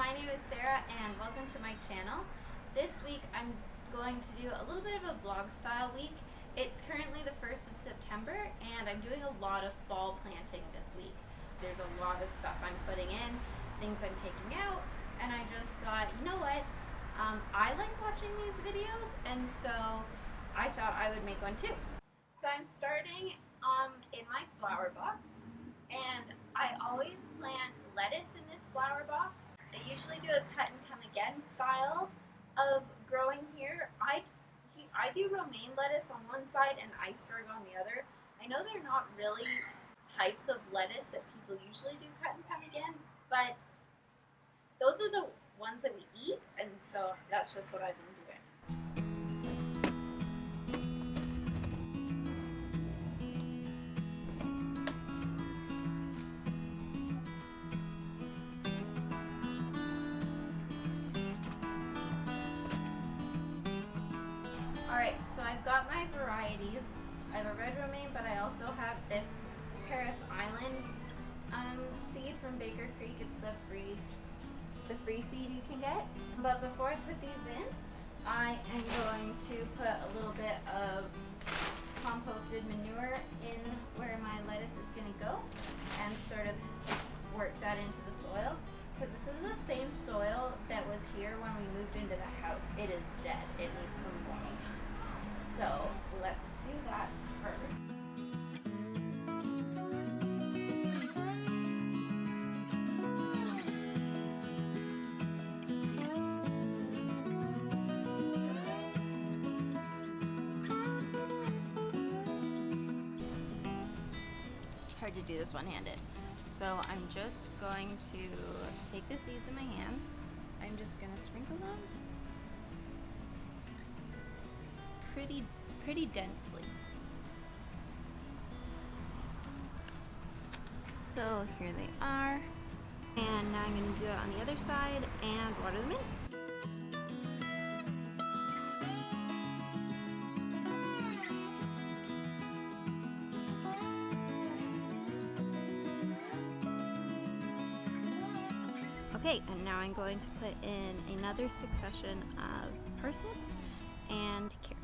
my name is Sarah and welcome to my channel. This week I'm going to do a little bit of a vlog style week. It's currently the 1st of September and I'm doing a lot of fall planting this week. There's a lot of stuff I'm putting in, things I'm taking out, and I just thought, you know what, I like watching these videos, and so I thought I would make one too. So I'm starting in my flower box, and I always plant lettuce in this flower box. I usually do a cut and come again style of growing here. I do romaine lettuce on one side and iceberg on the other. I know they're not really types of lettuce that people usually do cut and come again, but those are the ones that we eat, and so that's just what I've been doing. Alright, so I've got my varieties. I have a red romaine, but I also have this Paris Island seed from Baker Creek. It's the free seed you can get. But before I put these in, I am going to put a little bit of composted manure in where my lettuce is going to go and sort of work that into the soil. Because this is the same soil that was here when we moved into the house. It is dead. It needs some love. So let's do that first. Hard to do this one-handed. So I'm just going to take the seeds in my hand. I'm just gonna sprinkle them pretty densely. So here they are. And now I'm gonna do it on the other side and water them in. Okay, and now I'm going to put in another succession of parsnips and carrots.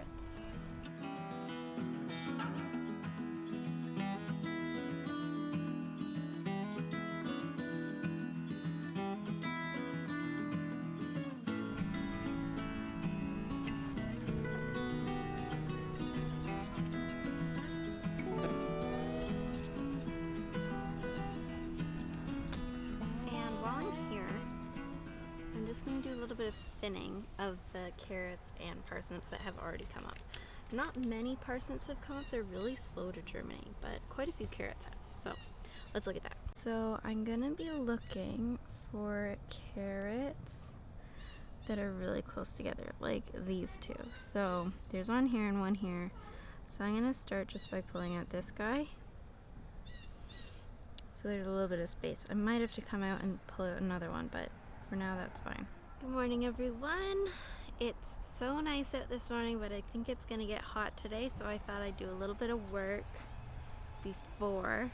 I'm just going to do a little bit of thinning of the carrots and parsnips that have already come up. Not many parsnips have come up, they're really slow to germinate, but quite a few carrots have. So let's look at that. So I'm going to be looking for carrots that are really close together, like these two. So there's one here and one here. So I'm going to start just by pulling out this guy. So there's a little bit of space. I might have to come out and pull out another one, but for now that's fine. Good morning, everyone. It's so nice out this morning, but I think it's gonna get hot today, so I thought I'd do a little bit of work before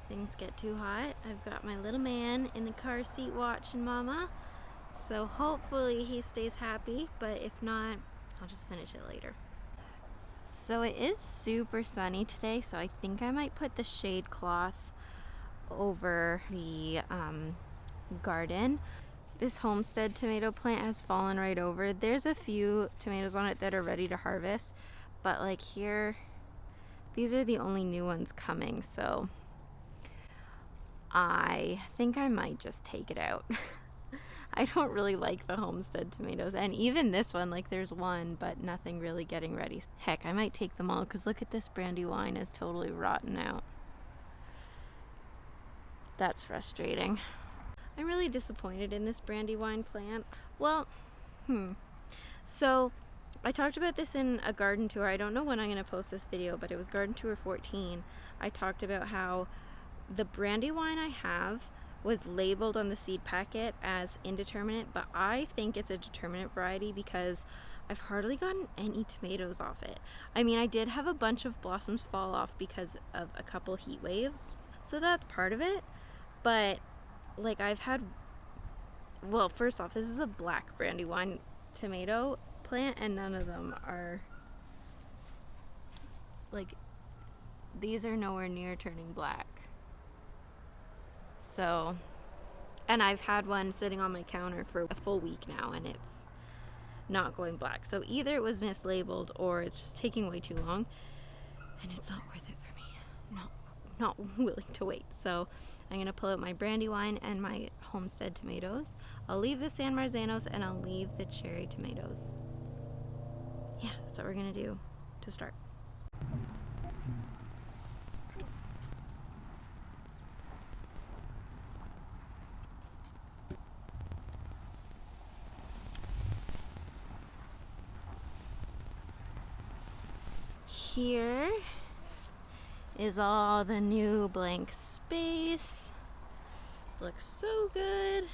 things get too hot. I've got my little man in the car seat watching Mama, so hopefully he stays happy, but if not, I'll just finish it later. So it is super sunny today, so I think I might put the shade cloth over the garden. This homestead tomato plant has fallen right over. There's a few tomatoes on it that are ready to harvest, but like here, these are the only new ones coming, so I think I might just take it out. I don't really like the homestead tomatoes, and even this one, like there's one, but nothing really getting ready. Heck, I might take them all, because look at this Brandywine is totally rotten out. That's frustrating. I'm really disappointed in this Brandywine plant. Well, so I talked about this in a garden tour. I don't know when I'm going to post this video, but it was garden tour 14. I talked about how the Brandywine I have was labeled on the seed packet as indeterminate, but I think it's a determinate variety because I've hardly gotten any tomatoes off it. I mean, I did have a bunch of blossoms fall off because of a couple heat waves, so that's part of it, but like I've had well, first off, this is a black Brandywine tomato plant, and none of them are, like, these are nowhere near turning black. So, and I've had one sitting on my counter for a full week now, and it's not going black. So either it was mislabeled or it's just taking way too long, and it's not worth it for me. I'm not willing to wait. So I'm gonna pull out my Brandywine and my Homestead tomatoes. I'll leave the San Marzanos and I'll leave the cherry tomatoes. Yeah, that's what we're gonna do to start. Here is all the new blank space. Looks so good.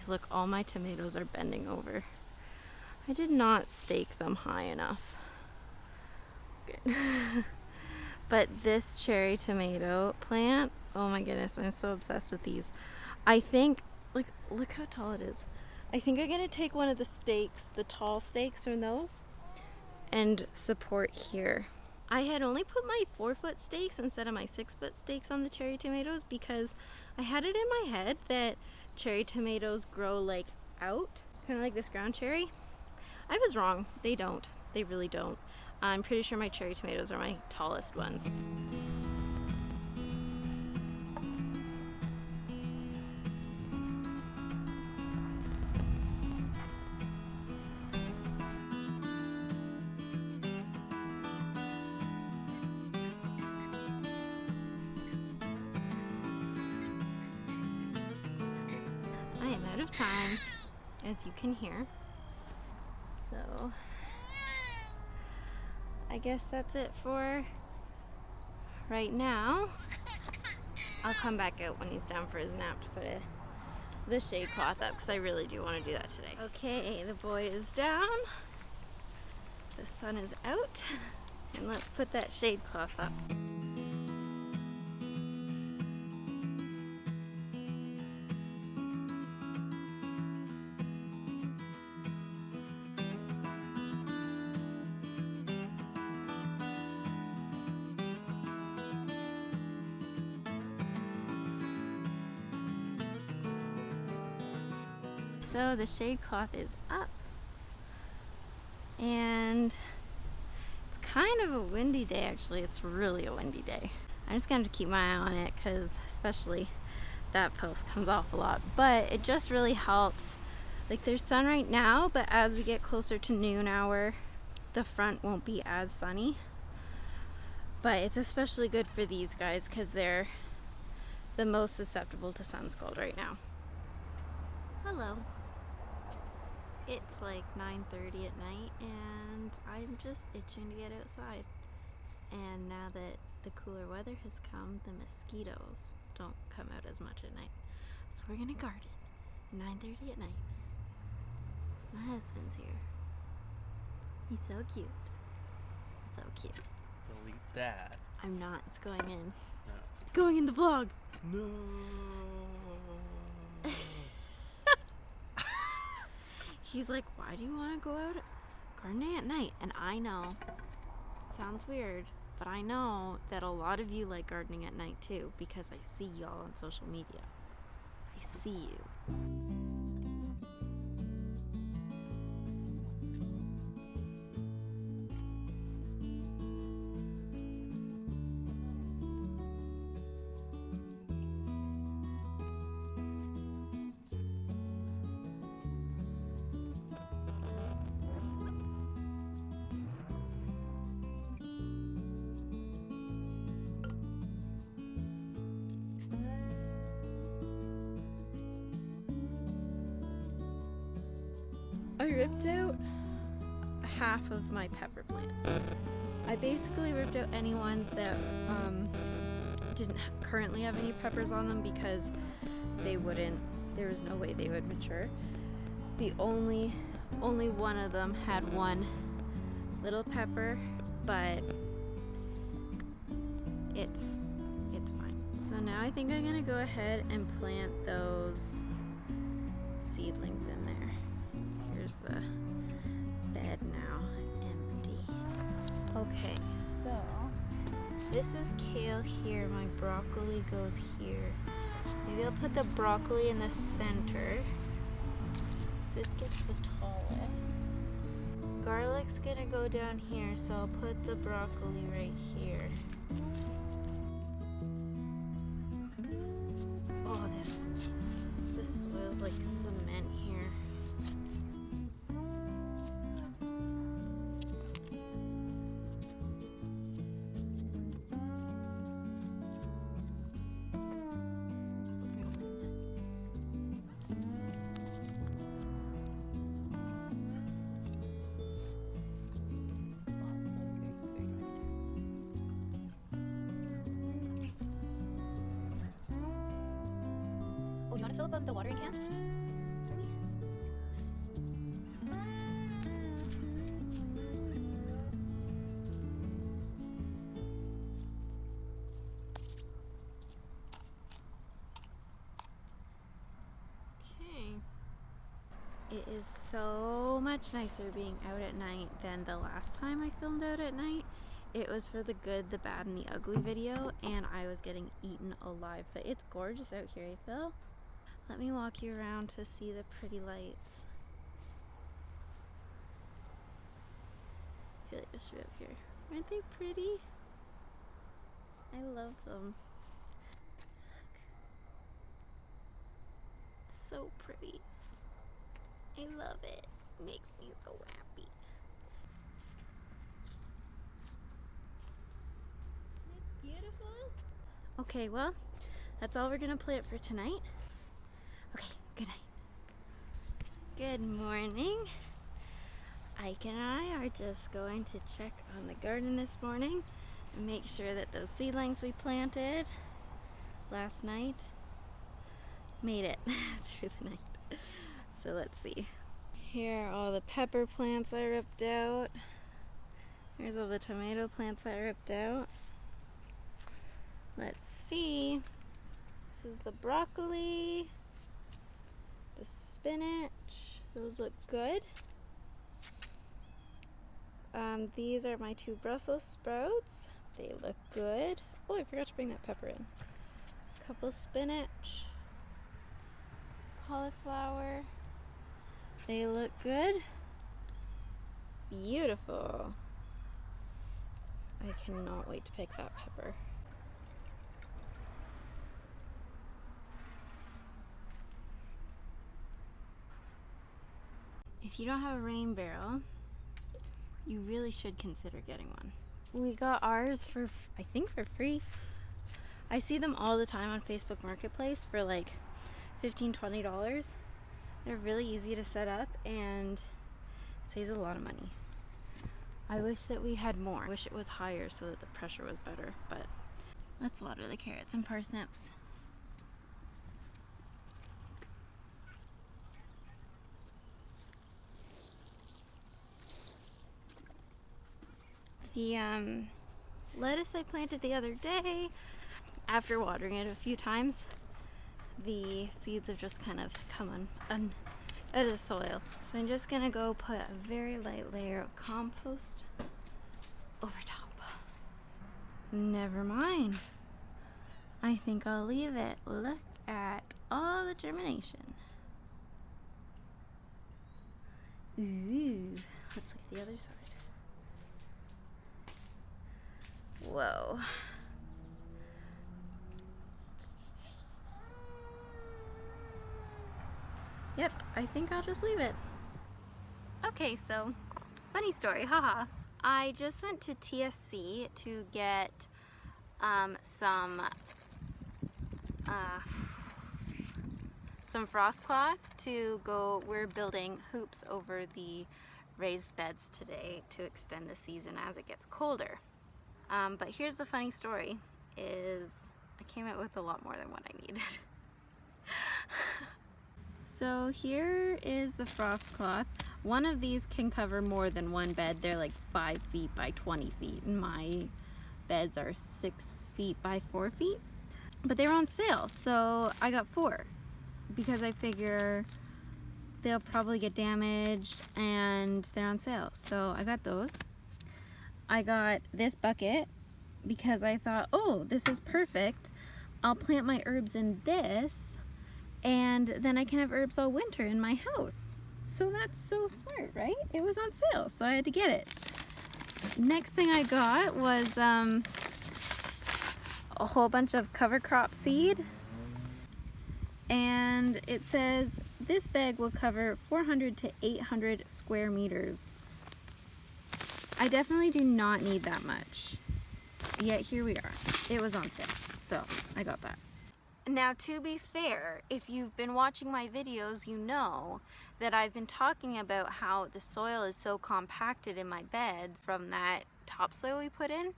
Look, all my tomatoes are bending over. I did not stake them high enough. Good. But this cherry tomato plant, oh my goodness, I'm so obsessed with these. I think, like, look how tall it is. I think I'm gonna take one of the stakes, the tall stakes from those, and support here. I had only put my 4-foot stakes instead of my 6-foot stakes on the cherry tomatoes because I had it in my head that cherry tomatoes grow like out, kind of like this ground cherry. I was wrong. They don't. They really don't. I'm pretty sure my cherry tomatoes are my tallest ones. I am out of time, as you can hear. So I guess that's it for right now. I'll come back out when he's down for his nap to put the shade cloth up because I really do want to do that today. Okay, the boy is down. The sun is out. And let's put that shade cloth up. So the shade cloth is up, and it's kind of a windy day. Actually, it's really a windy day. I'm just gonna have to keep my eye on it because especially that post comes off a lot, but it just really helps. Like, there's sun right now, but as we get closer to noon hour, the front won't be as sunny. But it's especially good for these guys because they're the most susceptible to sun scald right now. Hello. It's like 9:30 at night and I'm just itching to get outside. And now that the cooler weather has come, the mosquitoes don't come out as much at night. So we're gonna garden. 9:30 at night. My husband's here. He's so cute. So cute. Delete that. I'm not. It's going in. No. It's going in the vlog. No. He's like, why do you want to go out gardening at night? And I know, sounds weird, but I know that a lot of you like gardening at night too because I see y'all on social media. I see you. I ripped out half of my pepper plants. I basically ripped out any ones that didn't currently have any peppers on them because there was no way they would mature. The only one of them had one little pepper, but it's fine. So now I think I'm gonna go ahead and plant those seedlings. seedlings in there. Here's the bed now, empty. Okay, so this is kale here. My broccoli goes here. Maybe I'll put the broccoli in the center. So it gets the tallest. Garlic's gonna go down here, so I'll put the broccoli right here. Oh, this soil's like cement here. Oh, do you want to fill up the watering can? Okay. It is so much nicer being out at night than the last time I filmed out at night. It was for the good, the bad, and the ugly video, and I was getting eaten alive. But it's gorgeous out here, eh, Phil? Let me walk you around to see the pretty lights. I feel like this right up here. Aren't they pretty? I love them. It's so pretty. I love it. It makes me so happy. Isn't it beautiful? Okay, well, that's all we're gonna plant for tonight. Okay, good night. Good morning. Ike and I are just going to check on the garden this morning and make sure that those seedlings we planted last night made it through the night. So let's see. Here are all the pepper plants I ripped out. Here's all the tomato plants I ripped out. Let's see. This is the broccoli, the spinach. Those look good. These are my 2 Brussels sprouts. They look good. Oh, I forgot to bring that pepper in. A couple spinach, cauliflower. They look good. Beautiful. I cannot wait to pick that pepper. If you don't have a rain barrel, you really should consider getting one. We got ours for, I think, for free. I see them all the time on Facebook Marketplace for like $15-20. They're really easy to set up and saves a lot of money. I wish that we had more. I wish it was higher so that the pressure was better, but let's water the carrots and parsnips. The lettuce I planted the other day, after watering it a few times, the seeds have just kind of come out of the soil. So I'm just gonna go put a very light layer of compost over top. Never mind. I think I'll leave it. Look at all the germination. Ooh, let's look at the other side. Whoa. Yep, I think I'll just leave it. Okay, so funny story, haha. I just went to TSC to get some frost cloth to go. We're building hoops over the raised beds today to extend the season as it gets colder. But here's the funny story, is I came out with a lot more than what I needed. So here is the frost cloth. One of these can cover more than one bed. They're like 5 feet by 20 feet. And my beds are 6 feet by 4 feet. But they were on sale, so I got 4. Because I figure they'll probably get damaged, and they're on sale. So I got those. I got this bucket because I thought, oh, this is perfect. I'll plant my herbs in this, and then I can have herbs all winter in my house. So that's so smart, right? It was on sale, so I had to get it. Next thing I got was a whole bunch of cover crop seed. And it says this bag will cover 400 to 800 square meters. I definitely do not need that much. Yet here we are. It was on sale, so I got that. Now, to be fair, if you've been watching my videos, you know that I've been talking about how the soil is so compacted in my beds from that topsoil we put in,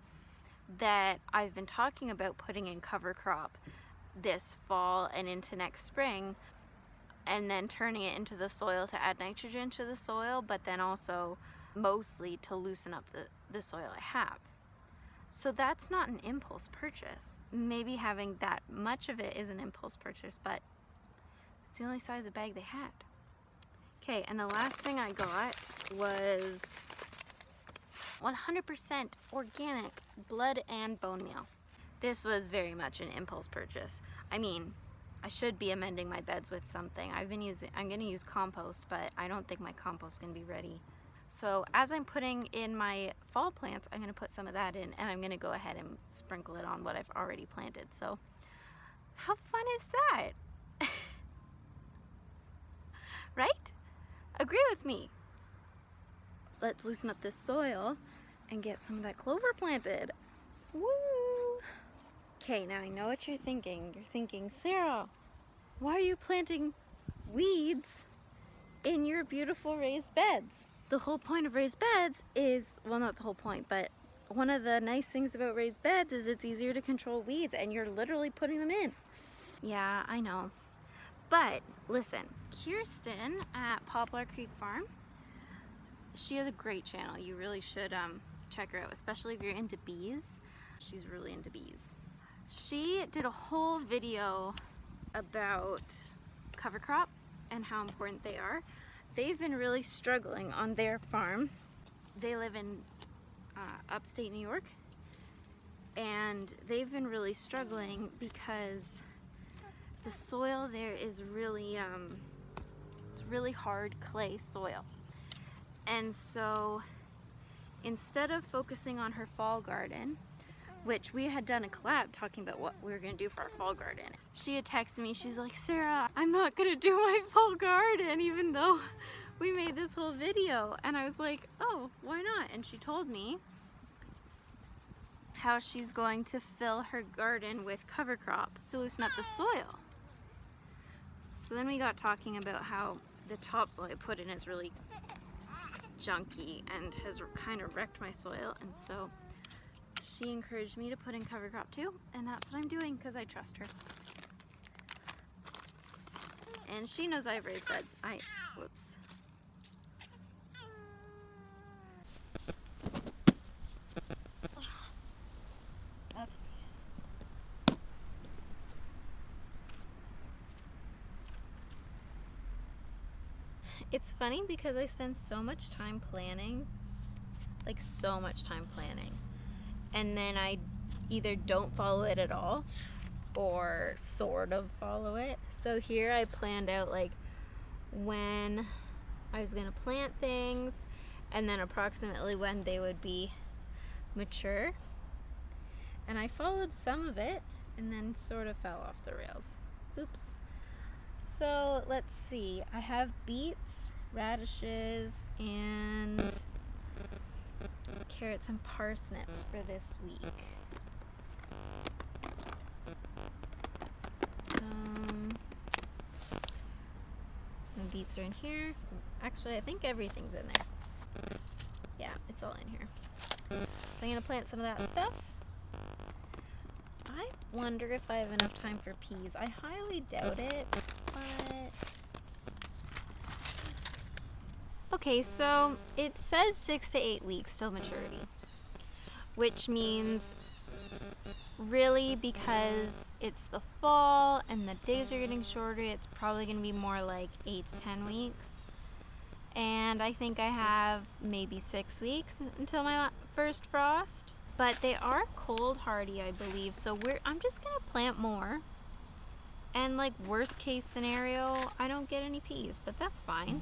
that I've been talking about putting in cover crop this fall and into next spring, and then turning it into the soil to add nitrogen to the soil, but then also mostly to loosen up the soil I have. So that's not an impulse purchase. Maybe having that much of it is an impulse purchase, but it's the only size of bag they had. Okay, and the last thing I got was 100% organic blood and bone meal. This was very much an impulse purchase. I mean, I should be amending my beds with something. I'm gonna use compost, but I don't think my compost is gonna be ready. So as I'm putting in my fall plants, I'm gonna put some of that in, and I'm gonna go ahead and sprinkle it on what I've already planted. So how fun is that? Right? Agree with me. Let's loosen up this soil and get some of that clover planted. Woo! Okay, now I know what you're thinking. You're thinking, Sarah, why are you planting weeds in your beautiful raised beds? The whole point of raised beds is, well, not the whole point, but one of the nice things about raised beds is it's easier to control weeds, and you're literally putting them in. Yeah, I know. But listen, Kirsten at Poplar Creek Farm, she has a great channel. You really should check her out, especially if you're into bees. She's really into bees. She did a whole video about cover crop and how important they are. They've been really struggling on their farm. They live in upstate New York, and they've been really struggling because the soil there is really, it's really hard clay soil. And so instead of focusing on her fall garden, which we had done a collab talking about what we were gonna do for our fall garden, she had texted me, she's like, Sarah, I'm not gonna do my fall garden even though we made this whole video. And I was like, oh, why not? And she told me how she's going to fill her garden with cover crop to loosen up the soil. So then we got talking about how the topsoil I put in is really junky and has kind of wrecked my soil, and so she encouraged me to put in cover crop too, and that's what I'm doing because I trust her. And she knows I've raised beds. Whoops. It's funny because I spend so much time planning, like so much time planning, and then I either don't follow it at all or sort of follow it. So here I planned out like when I was gonna plant things and then approximately when they would be mature, and I followed some of it and then sort of fell off the rails. Oops. So let's see, I have beets, radishes, and carrots and parsnips for this week. The beets are in here. Actually, I think everything's in there. Yeah, it's all in here. So I'm gonna plant some of that stuff. I wonder if I have enough time for peas. I highly doubt it, but... Okay, so it says 6 to 8 weeks till maturity, which means really, because it's the fall and the days are getting shorter, it's probably going to be more like 8 to 10 weeks. And I think I have maybe 6 weeks until my first frost. But they are cold hardy, I believe, so I'm just going to plant more. And like worst case scenario, I don't get any peas, but that's fine.